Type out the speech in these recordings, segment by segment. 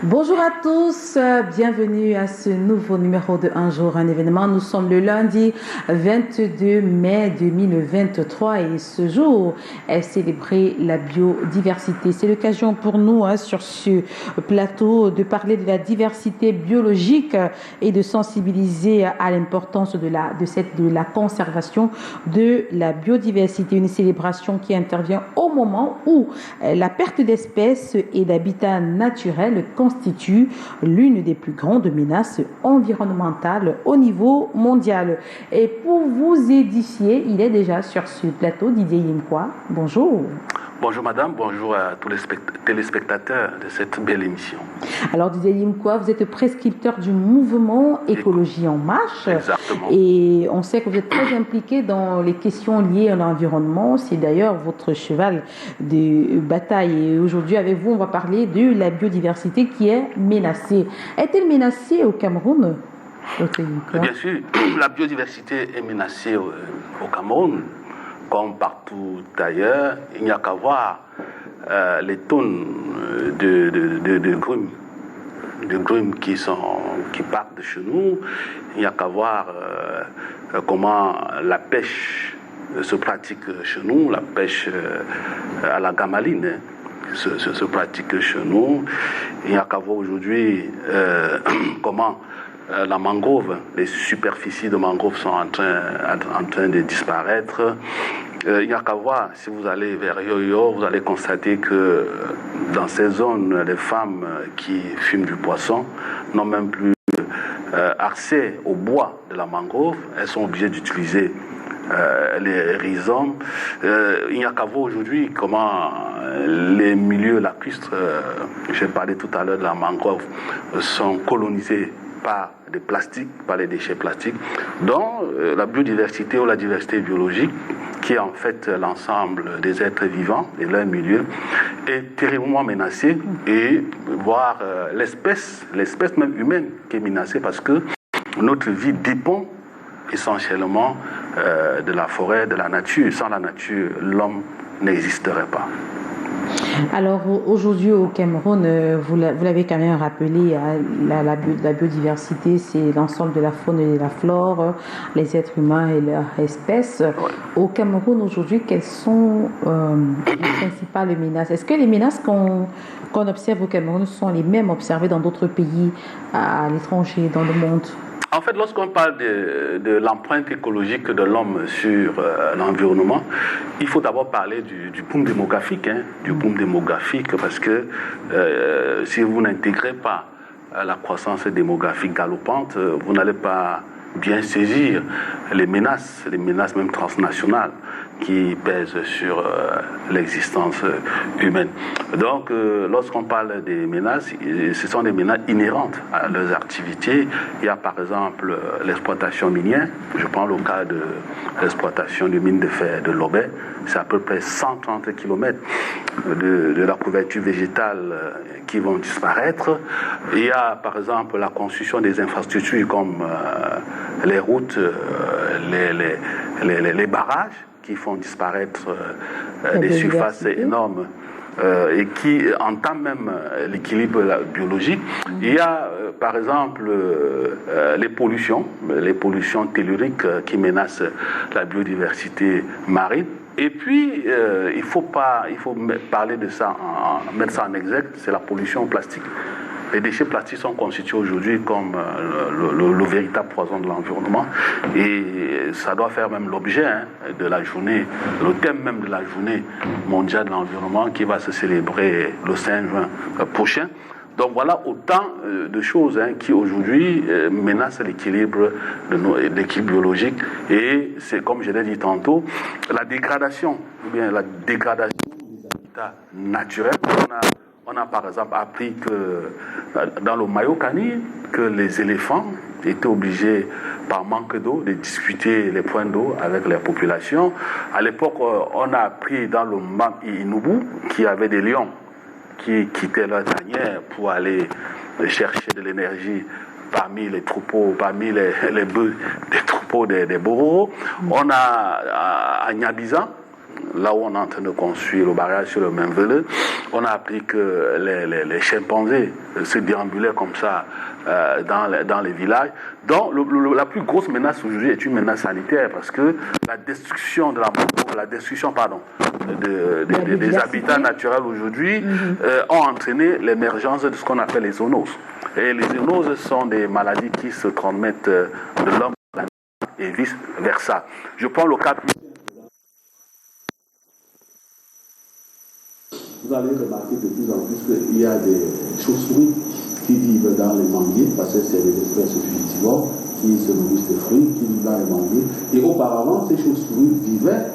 Bonjour à tous, bienvenue à ce nouveau numéro de Un jour, un événement. Nous sommes le lundi 22 mai 2023 et ce jour est célébré la biodiversité. C'est l'occasion pour nous sur ce plateau de parler de la diversité biologique et de sensibiliser à l'importance de la conservation de la biodiversité. Une célébration qui intervient au moment où la perte d'espèces et d'habitats naturels constitue l'une des plus grandes menaces environnementales au niveau mondial. Et pour vous édifier, il est déjà sur ce plateau Didier Yimkwa. Bonjour. Bonjour madame, bonjour à tous les téléspectateurs de cette belle émission. Alors Didier Yimkwa, vous êtes prescripteur du mouvement Écologie en Marche. Exactement. Et on sait que vous êtes très impliqué dans les questions liées à l'environnement. C'est d'ailleurs votre cheval de bataille. Et aujourd'hui avec vous, on va parler de la biodiversité qui est menacée. Est-elle menacée au Cameroun ? Bien sûr, la biodiversité est menacée au Cameroun. Comme partout ailleurs, il n'y a qu'à voir les tonnes de grumes qui partent de chez nous. Il n'y a qu'à voir comment la pêche se pratique chez nous, la pêche à la gamaline se pratique chez nous. Il n'y a qu'à voir aujourd'hui comment la mangrove, les superficies de mangrove sont en train de disparaître. Il n'y a qu'à voir, si vous allez vers Yoyo, vous allez constater que dans ces zones, les femmes qui fument du poisson n'ont même plus accès au bois de la mangrove. Elles sont obligées d'utiliser les rhizomes. Il n'y a qu'à voir aujourd'hui comment les milieux lacustres, j'ai parlé tout à l'heure de la mangrove, sont colonisés par des plastiques, par les déchets plastiques. Donc, la biodiversité ou la diversité biologique, qui est en fait l'ensemble des êtres vivants et leur milieu, est terriblement menacée, et voire l'espèce même humaine qui est menacée, parce que notre vie dépend essentiellement de la forêt, de la nature. Sans la nature, l'homme n'existerait pas. Alors aujourd'hui au Cameroun, vous l'avez quand même rappelé, la biodiversité, c'est l'ensemble de la faune et de la flore, les êtres humains et leurs espèces. Ouais. Au Cameroun aujourd'hui, quelles sont les principales menaces? Est-ce que les menaces qu'on observe au Cameroun sont les mêmes observées dans d'autres pays, à l'étranger, dans le monde? En fait, lorsqu'on parle de l'empreinte écologique de l'homme sur l'environnement, il faut d'abord parler du boom démographique, du boom démographique, parce que si vous n'intégrez pas la croissance démographique galopante, vous n'allez pas bien saisir les menaces même transnationales qui pèsent sur l'existence humaine. Donc, lorsqu'on parle des menaces, ce sont des menaces inhérentes à leurs activités. Il y a par exemple l'exploitation minière. Je prends le cas de l'exploitation de mines de fer de Lobé. C'est à peu près 130 km de la couverture végétale qui vont disparaître. Il y a par exemple la construction des infrastructures comme les routes, les barrages, qui font disparaître des surfaces énormes et qui entament même l'équilibre biologique. Il y a par exemple les pollutions telluriques qui menacent la biodiversité marine. Et puis, il faut parler de ça, mettre ça en exergue, c'est la pollution plastique. Les déchets plastiques sont constitués aujourd'hui comme le véritable poison de l'environnement, et ça doit faire même l'objet de la journée, le thème même de la journée mondiale de l'environnement qui va se célébrer le 5 juin prochain. Donc voilà autant de choses qui aujourd'hui menacent l'équilibre biologique, et c'est comme je l'ai dit tantôt, la dégradation des habitats naturels. On a par exemple appris que dans le Mayokani, que les éléphants étaient obligés, par manque d'eau, de disputer les points d'eau avec les populations. À l'époque, on a appris dans le Mam Inubu qu'il y avait des lions qui quittaient leur tanière pour aller chercher de l'énergie parmi les troupeaux, parmi les bœufs des troupeaux des Bororo. On a à Nyabizan, là où on est en train de construire le barrage sur le Memvele, on a appris que les chimpanzés se déambulaient comme ça dans les villages. Donc la plus grosse menace aujourd'hui est une menace sanitaire parce que la destruction de des habitats naturels aujourd'hui ont entraîné l'émergence de ce qu'on appelle les zoonoses. Et les zoonoses sont des maladies qui se transmettent de l'homme à l'animal et vice versa. Je prends le cas. Vous allez remarquer de plus en plus qu'il y a des chauves-souris qui vivent dans les manguiers, parce que c'est des espèces frugitivores qui se nourrissent de fruits, qui vivent dans les manguiers. Et auparavant, ces chauves-souris vivaient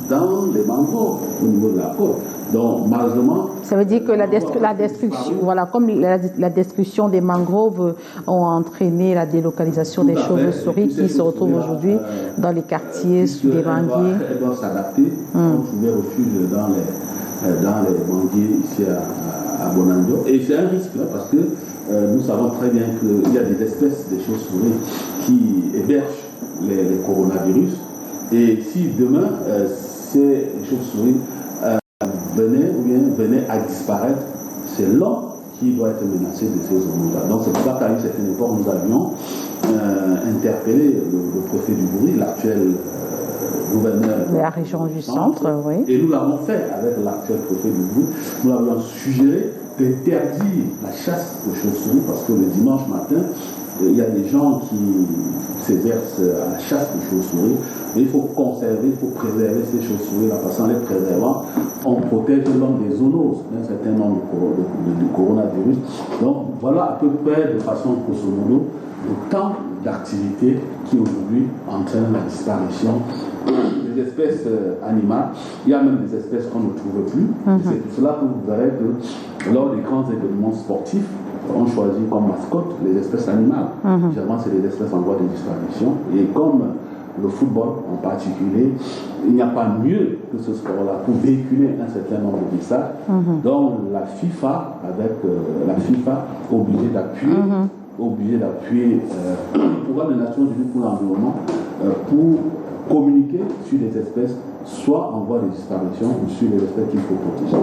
dans les mangroves, au niveau de la côte. Donc, malheureusement... Ça veut dire que la destruction, voilà, comme la destruction des mangroves ont entraîné la délocalisation des chauves-souris qui se retrouvent aujourd'hui dans les quartiers, sous les manguiers. Elles doivent s'adapter, trouver refuge dans les manguiers ici à Bonandio. Et c'est un risque, là, parce que nous savons très bien qu'il y a des espèces de chauves-souris qui hébergent les coronavirus. Et si demain, ces chauves-souris venaient à disparaître, c'est l'homme qui doit être menacé de ces zoonoses-là. Donc c'est pour ça qu'à une certaine époque, nous avions interpellé le préfet du Bouri, l'actuel gouverneur de la région du centre, oui. Et nous l'avons fait avec l'actuel préfet du Bouri. Nous avions suggéré d'interdire la chasse aux chauves-souris parce que le dimanche matin, il y a des gens qui s'exercent à la chasse aux chauves-souris. Mais il faut conserver, il faut préserver ces chauves-souris-là, parce qu'en les préservant, on protège l'homme des zoonoses, un certain nombre de coronavirus. Donc voilà à peu près de façon grosso modo le temps d'activité qui aujourd'hui entraîne la disparition des espèces animales. Il y a même des espèces qu'on ne trouve plus. C'est pour cela que vous verrez que lors des grands événements sportifs, on choisit comme mascotte les espèces animales. Généralement, c'est des espèces en voie de disparition. Et comme le football en particulier, il n'y a pas mieux que ce sport-là pour véhiculer un certain nombre de messages. Donc la FIFA, obligée d'appuyer le programme des Nations Unies pour l'environnement pour communiquer sur des espèces soit en voie de disparition ou sur les espèces qu'il faut protéger.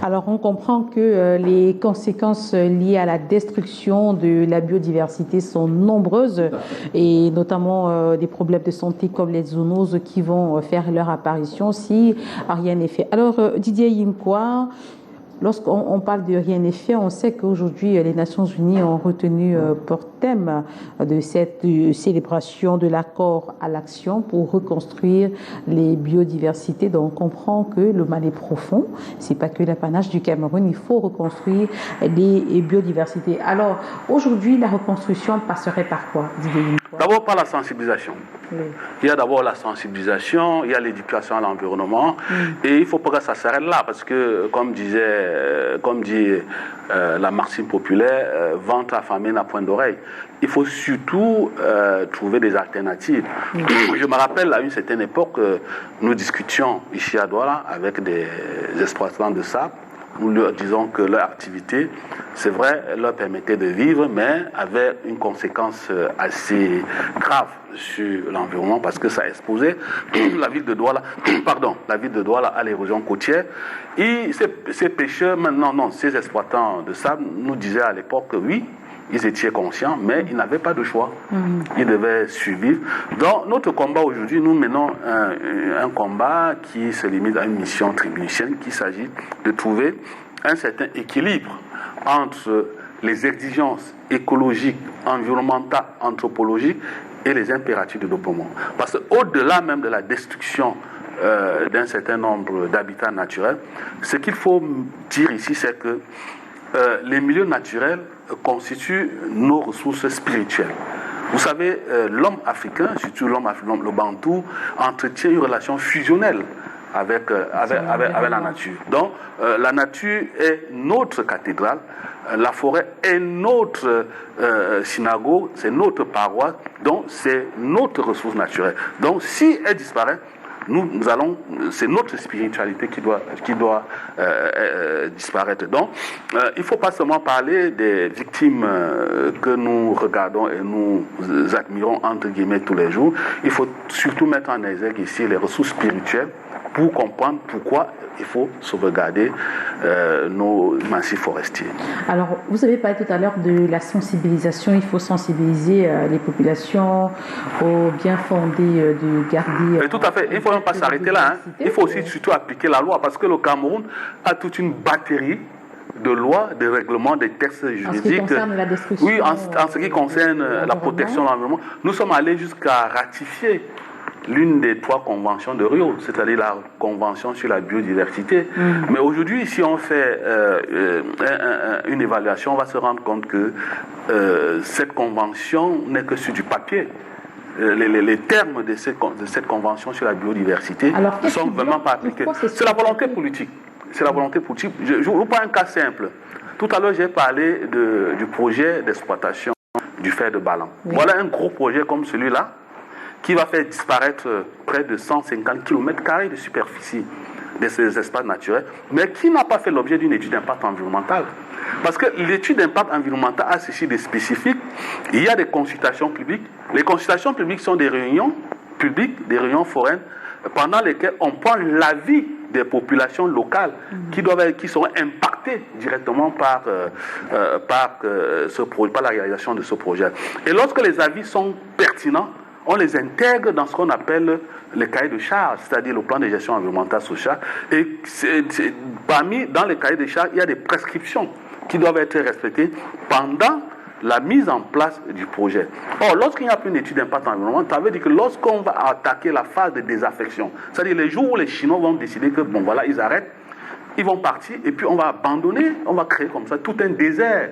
Alors, on comprend que les conséquences liées à la destruction de la biodiversité sont nombreuses et notamment des problèmes de santé comme les zoonoses qui vont faire leur apparition si rien n'est fait. Alors, Didier Yimkwa, lorsqu'on parle de rien n'est fait, on sait qu'aujourd'hui, les Nations Unies ont retenu pour thème de cette célébration de l'accord à l'action pour reconstruire les biodiversités. Donc, on comprend que le mal est profond. C'est pas que l'apanage du Cameroun. Il faut reconstruire les biodiversités. Alors, aujourd'hui, la reconstruction passerait par quoi, Didier? D'abord par la sensibilisation. Oui. Il y a d'abord la sensibilisation, il y a l'éducation à l'environnement, et il ne faut pas que ça s'arrête là, parce que, comme dit la maxime populaire, ventre affamé n'a point d'oreille. Il faut surtout trouver des alternatives. Je me rappelle, à une certaine époque, nous discutions ici à Douala avec des exploitants de sable. Nous leur disons que leur activité, c'est vrai, leur permettait de vivre, mais avait une conséquence assez grave sur l'environnement parce que ça exposait la ville de Douala, à l'érosion côtière. Et ces pêcheurs, ces exploitants de sable nous disaient à l'époque que oui, ils étaient conscients, mais ils n'avaient pas de choix. Ils devaient survivre. Donc, notre combat aujourd'hui, nous menons un combat qui se limite à une mission tribunicienne, qu'il s'agit de trouver un certain équilibre entre les exigences écologiques, environnementales, anthropologiques et les impératifs de développement. Parce qu'au-delà même de la destruction d'un certain nombre d'habitats naturels, ce qu'il faut dire ici, c'est que les milieux naturels constituent nos ressources spirituelles. Vous savez, l'homme africain, surtout le bantou, entretient une relation fusionnelle avec la nature. Donc, la nature est notre cathédrale, la forêt est notre synagogue, c'est notre paroisse, donc c'est notre ressource naturelle. Donc, si elle disparaît, c'est notre spiritualité qui doit disparaître. Donc, il ne faut pas seulement parler des victimes que nous regardons et nous admirons entre guillemets tous les jours. Il faut surtout mettre en exergue ici les ressources spirituelles pour comprendre pourquoi il faut sauvegarder nos massifs forestiers. Alors, vous avez parlé tout à l'heure de la sensibilisation. Il faut sensibiliser les populations au bien fondé de garder... Mais tout à fait. Il ne faut même pas s'arrêter là. Hein. Il faut aussi surtout appliquer la loi parce que le Cameroun a toute une batterie de lois, de règlements, des textes juridiques. En ce qui concerne la destruction... Oui, en ce qui concerne la protection de l'environnement. Nous sommes allés jusqu'à ratifier l'une des 3 conventions de Rio, c'est-à-dire la convention sur la biodiversité. Mais aujourd'hui, si on fait une évaluation, on va se rendre compte que cette convention n'est que sur du papier. Les termes de cette convention sur la biodiversité ne sont vraiment pas appliqués. C'est la volonté politique. C'est la volonté politique. Je vous prends un cas simple. Tout à l'heure, j'ai parlé du projet d'exploitation du fer de Balan. Oui. Voilà un gros projet comme celui-là qui va faire disparaître près de 150 km² de superficie de ces espaces naturels, mais qui n'a pas fait l'objet d'une étude d'impact environnemental. Parce que l'étude d'impact environnemental a ceci de spécifique. Il y a des consultations publiques. Les consultations publiques sont des réunions publiques, des réunions foraines, pendant lesquelles on prend l'avis des populations locales qui seront impactées directement par la réalisation de ce projet. Et lorsque les avis sont pertinents, on les intègre dans ce qu'on appelle les cahiers de charges, c'est-à-dire le plan de gestion environnementale sociale. Et dans les cahiers de charges, il y a des prescriptions qui doivent être respectées pendant la mise en place du projet. Or, lorsqu'il n'y a plus une étude d'impact environnemental, ça veut dire que lorsqu'on va attaquer la phase de désaffection, c'est-à-dire les jours où les Chinois vont décider que, bon voilà, ils arrêtent, ils vont partir, et puis on va abandonner, on va créer comme ça tout un désert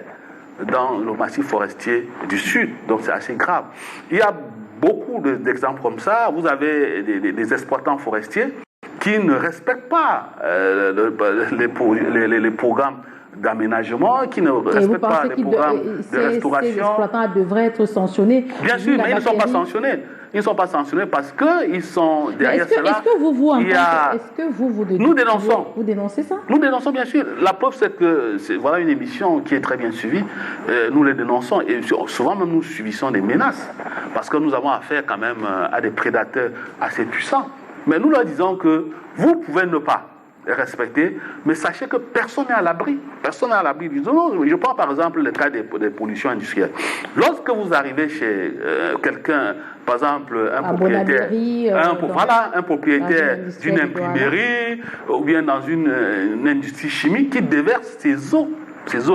dans le massif forestier du Sud. Donc c'est assez grave. Il y a beaucoup d'exemples comme ça. Vous avez des exploitants forestiers qui ne respectent pas les programmes d'aménagement, qui ne respectent pas les programmes de restauration. Ces exploitants devraient être sanctionnés. Bien sûr, mais ils ne sont pas sanctionnés. Ils ne sont pas sanctionnés parce qu'ils sont derrière cela. Est-ce que vous Nous dénonçons. Vous dénoncez ça? Nous dénonçons, bien sûr. La preuve, c'est que voilà une émission qui est très bien suivie. Nous les dénonçons et souvent même nous subissons des menaces parce que nous avons affaire quand même à des prédateurs assez puissants. Mais nous leur disons que vous pouvez ne pas respecter, mais sachez que personne n'est à l'abri. Personne n'est à l'abri. Je prends par exemple le cas des pollutions industrielles. Lorsque vous arrivez chez quelqu'un, par exemple un propriétaire, un propriétaire d'une imprimerie ou bien dans une industrie chimique qui déverse ses eaux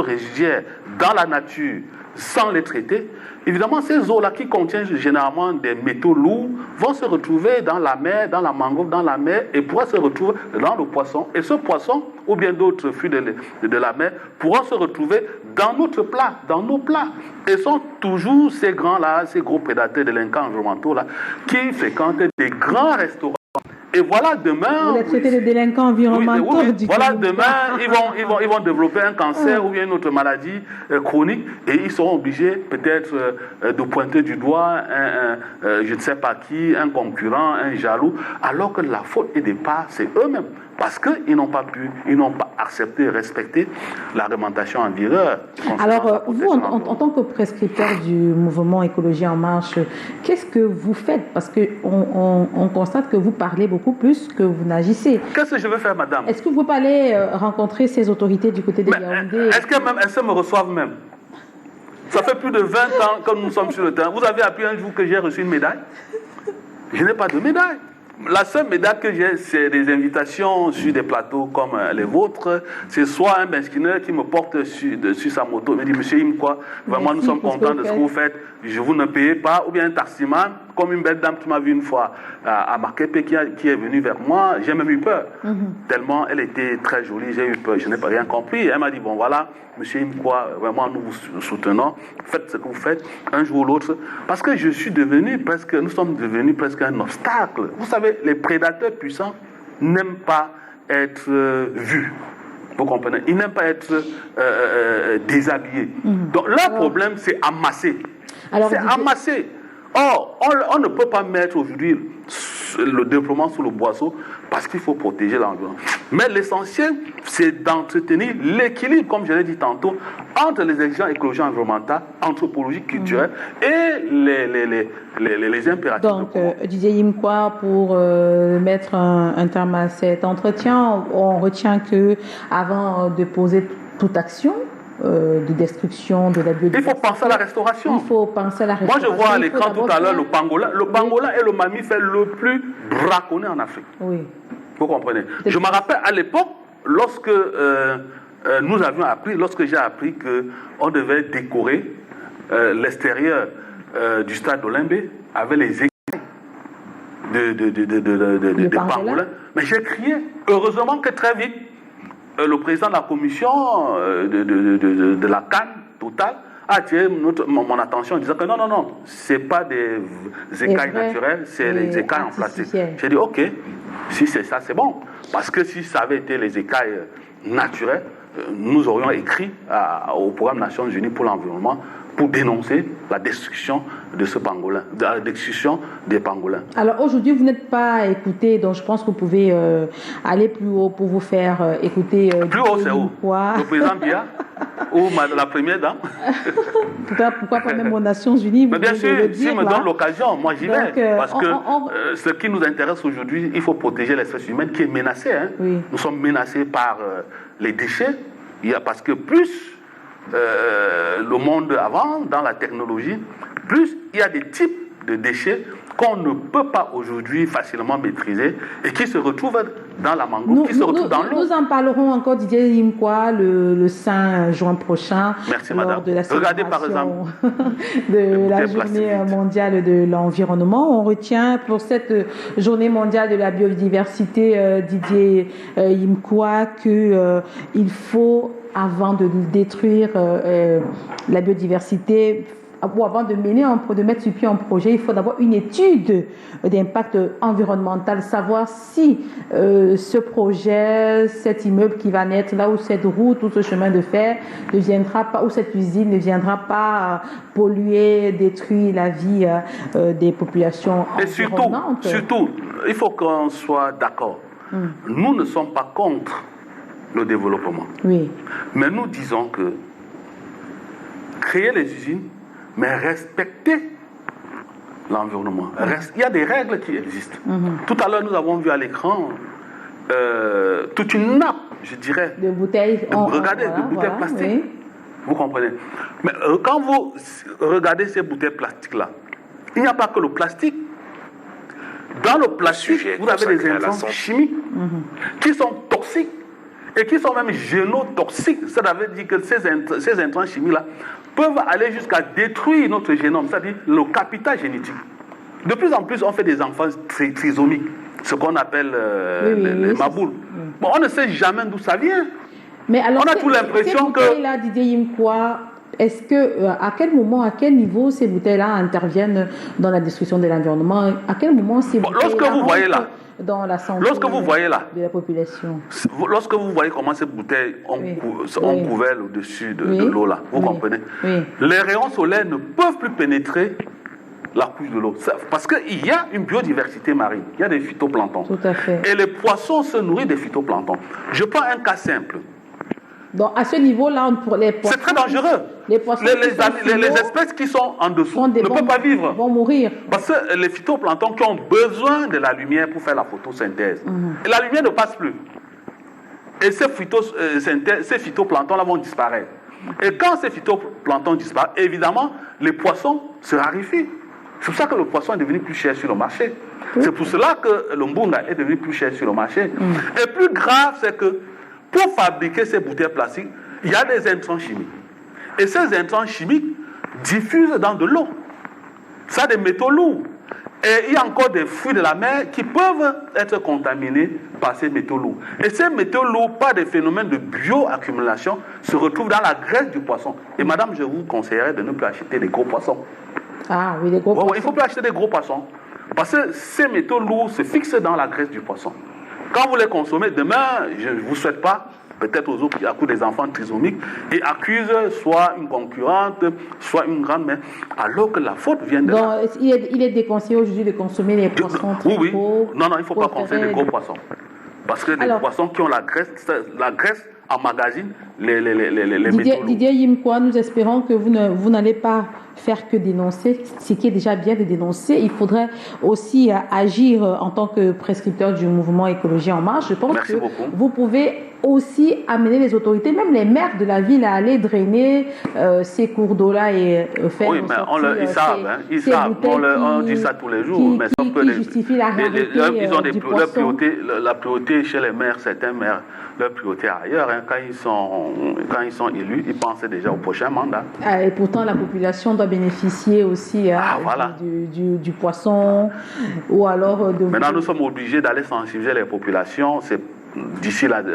résiduaires dans la nature sans les traiter, évidemment, ces eaux-là qui contiennent généralement des métaux lourds vont se retrouver dans la mer, dans la mangrove, dans la mer et pourront se retrouver dans le poisson. Et ce poisson, ou bien d'autres fruits de la mer, pourront se retrouver dans notre plat, dans nos plats. Et sont toujours ces grands-là, ces gros prédateurs délinquants environnementaux-là, qui fréquentent des grands restaurants. Et voilà, demain... Vous les traitez de délinquants environnementaux. Voilà, demain, ils vont développer un cancer ou bien une autre maladie chronique et ils seront obligés peut-être de pointer du doigt je ne sais pas qui, un concurrent, un jaloux, alors que la faute et départ, c'est eux-mêmes. Parce qu'ils n'ont pas accepté, respecté la réglementation en vigueur. Alors, vous, en tant que prescripteur du mouvement Écologie en Marche, qu'est-ce que vous faites? Parce qu'on constate que vous parlez beaucoup plus que vous n'agissez. Qu'est-ce que je veux faire, madame? Est-ce que vous pouvez aller rencontrer ces autorités du côté de Yaoundé? Est-ce qu'elles me reçoivent même? Ça fait plus de 20 ans que nous sommes sur le terrain. Vous avez appris un jour que j'ai reçu une médaille? Je n'ai pas de médaille. La seule médaille que j'ai, c'est des invitations sur des plateaux comme les vôtres. C'est soit un beskineur qui me porte sur sa moto, me dit, monsieur Imkwa, vraiment nous sommes contents de ce que vous faites, je vous ne payez pas, ou bien un taximan, comme une belle dame qui m'a vu une fois à Marquepé qui est venue vers moi, j'ai même eu peur. Tellement elle était très jolie, j'ai eu peur, je n'ai pas rien compris. Elle m'a dit, bon voilà, monsieur Imkwa, vraiment nous vous soutenons, faites ce que vous faites, un jour ou l'autre, parce que nous sommes devenus presque un obstacle. Vous savez, les prédateurs puissants n'aiment pas être vus. Vous comprenez? Ils n'aiment pas être déshabillés. Donc leur problème, c'est amasser. C'est amasser. Or, on ne peut pas mettre aujourd'hui le déploiement sous le boisseau parce qu'il faut protéger l'environnement. Mais l'essentiel, c'est d'entretenir l'équilibre, comme je l'ai dit tantôt, entre les exigences écologiques, environnementales, anthropologiques, culturelles et les impératifs. Donc, Didier Yimkwa, pour mettre un terme à cet entretien, on retient que avant de poser toute action, de destruction de la biodiversité. Il faut penser à la restauration. Il faut penser à la restauration. Moi, je vois à l'écran tout à l'heure le pangolin. Le pangolin est le mammifère le plus braconné en Afrique. Oui. Vous comprenez? Je me rappelle à l'époque, lorsque nous avions appris, lorsque j'ai appris qu'on devait décorer l'extérieur du stade d'Olimbé avec les écailles des pangolins. Mais j'ai crié. Heureusement que très vite, le président de la commission de la CAN Total a attiré mon attention en disant que non, ce n'est pas des écailles naturelles, c'est les écailles en plastique. J'ai dit, ok, si c'est ça, c'est bon. Parce que si ça avait été les écailles naturelles, nous aurions écrit au programme Nations Unies pour l'environnement pour dénoncer la destruction de ce pangolin, la destruction des pangolins. Alors aujourd'hui, vous n'êtes pas écouté, donc je pense que vous pouvez aller plus haut pour vous faire écouter. Plus haut, c'est où? Le président Biya ou la première dame? Pourquoi pas même aux Nations Unies? Mais bien sûr, si me donne l'occasion, moi j'y vais. Parce que ce qui nous intéresse aujourd'hui, il faut protéger l'espèce humaine qui est menacée. Hein. Oui. Nous sommes menacés par les déchets. Parce que plus le monde avance dans la technologie, plus il y a des types de déchets qu'on ne peut pas aujourd'hui facilement maîtriser et qui se retrouvent dans la mangrove, qui se retrouvent dans l'eau. Nous en parlerons encore, Didier Yimkwa, le 5 juin prochain. Merci, lors madame. De la Regardez par exemple de la journée mondiale de l'environnement. On retient pour cette journée mondiale de la biodiversité, Didier Yimkwa, qu'il faut, avant de détruire la biodiversité, ou avant de mettre sur pied un projet, il faut d'abord une étude d'impact environnemental, savoir si ce projet, cet immeuble qui va naître là, ou cette route, ou ce chemin de fer ne viendra pas, ou cette usine ne viendra pas polluer, détruire la vie des populations environnantes. Et surtout, il faut qu'on soit d'accord. Nous ne sommes pas contre le développement. Oui. Mais nous disons que créer les usines, mais respecter l'environnement. Il y a des règles qui existent. Tout à l'heure, nous avons vu à l'écran toute une nappe, je dirais, de bouteilles. De bouteilles plastiques. Oui. Vous comprenez? Mais quand vous regardez ces bouteilles plastiques-là, il n'y a pas que le plastique. Dans le plastique, vous avez des intrants chimiques qui sont toxiques et qui sont même génotoxiques. Ça veut dire que ces intrants chimiques-là peuvent aller jusqu'à détruire notre génome, c'est-à-dire le capital génétique. De plus en plus, on fait des enfants trisomiques, ce qu'on appelle les maboules. Bon, on ne sait jamais d'où ça vient. Mais alors, on a toute l'impression que... Là, Didier Yimkwa, est-ce que, à quel moment, à quel niveau ces bouteilles-là interviennent dans la destruction de l'environnement? À quel moment ces bouteilles-là lorsque vous voyez là, dans la santé de la population? Lorsque vous voyez comment ces bouteilles ont couvert au-dessus de l'eau là, vous comprenez? Les rayons solaires ne peuvent plus pénétrer la couche de l'eau. Parce qu'il y a une biodiversité marine, il y a des phytoplanctons. Tout à fait. Et les poissons se nourrissent des phytoplanctons. Je prends un cas simple. Donc à ce niveau-là, pour les poissons... C'est très dangereux. Les espèces qui sont en dessous ne peuvent pas vivre. Vont mourir. Parce que les phytoplanctons qui ont besoin de la lumière pour faire la photosynthèse. Et la lumière ne passe plus. Et ces phytoplanctons-là vont disparaître. Et quand ces phytoplanctons disparaissent, évidemment, les poissons se raréfient. C'est pour ça que le poisson est devenu plus cher sur le marché. C'est pour cela que le mbunga est devenu plus cher sur le marché. Et plus grave, c'est que pour fabriquer ces bouteilles plastiques, il y a des intrants chimiques. Et ces intrants chimiques diffusent dans de l'eau. Ça a des métaux lourds. Et il y a encore des fruits de la mer qui peuvent être contaminés par ces métaux lourds. Et ces métaux lourds, par des phénomènes de bioaccumulation, se retrouvent dans la graisse du poisson. Et madame, je vous conseillerais de ne plus acheter des gros poissons. Ah oui, des gros poissons. Il ne faut plus acheter des gros poissons. Parce que ces métaux lourds se fixent dans la graisse du poisson. Quand vous les consommez, demain, je ne vous souhaite pas, peut-être à cause des enfants trisomiques, et accuse soit une concurrente, soit une grande mère, alors que la faute vient de là. Donc, il est déconseillé aujourd'hui de consommer les poissons très Oui. gros. Non, il ne faut pas consommer les gros poissons. Parce que les poissons qui ont la graisse emmagasine les métaux. Didier Yimkwa, nous espérons que vous n'allez pas faire que dénoncer, ce qui est déjà bien de dénoncer. Il faudrait aussi agir en tant que prescripteur du mouvement Écologie en Marche. Je pense Merci que beaucoup. vous pouvez aussi amener les autorités, même les maires de la ville, à aller drainer ces cours d'eau-là et faire oui, mais ils savent, on dit ça tous les jours, mais sauf que ils ont la priorité chez les maires, certains maires, leur priorité ailleurs. Quand ils sont élus, ils pensent déjà au prochain mandat. Et pourtant, la population doit bénéficier aussi du poisson ou alors de... Maintenant, nous sommes obligés d'aller sensibiliser les populations. D'ici l'année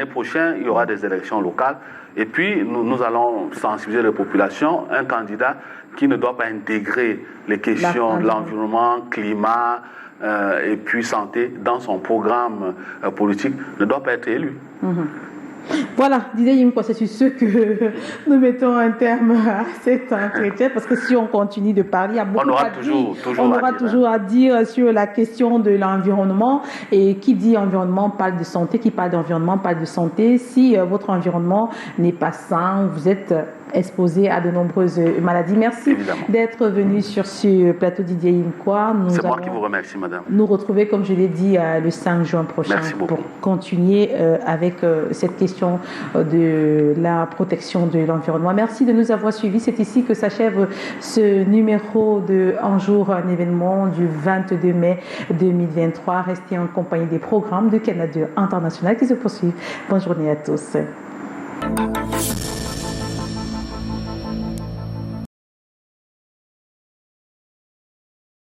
prochaine, il y aura des élections locales. Et puis, nous allons sensibiliser les populations. Un candidat qui ne doit pas intégrer les questions de l'environnement, climat et puis santé dans son programme politique ne doit pas être élu. Voilà, Didier Yimkwa, c'est sur ce que nous mettons un terme à cet entretien, parce que si on continue de parler, il y a beaucoup on aura toujours à dire sur la question de l'environnement. Et qui dit environnement parle de santé, qui parle d'environnement parle de santé. Si votre environnement n'est pas sain, vous êtes exposé à de nombreuses maladies. Merci d'être venu sur ce plateau, Didier Yimkwa. C'est moi qui vous remercie, madame. Nous retrouver, comme je l'ai dit, le 5 juin prochain pour continuer avec cette question de la protection de l'environnement. Merci de nous avoir suivis. C'est ici que s'achève ce numéro de Un jour, un événement du 22 mai 2023. Restez en compagnie des programmes de Canada International qui se poursuivent. Bonne journée à tous.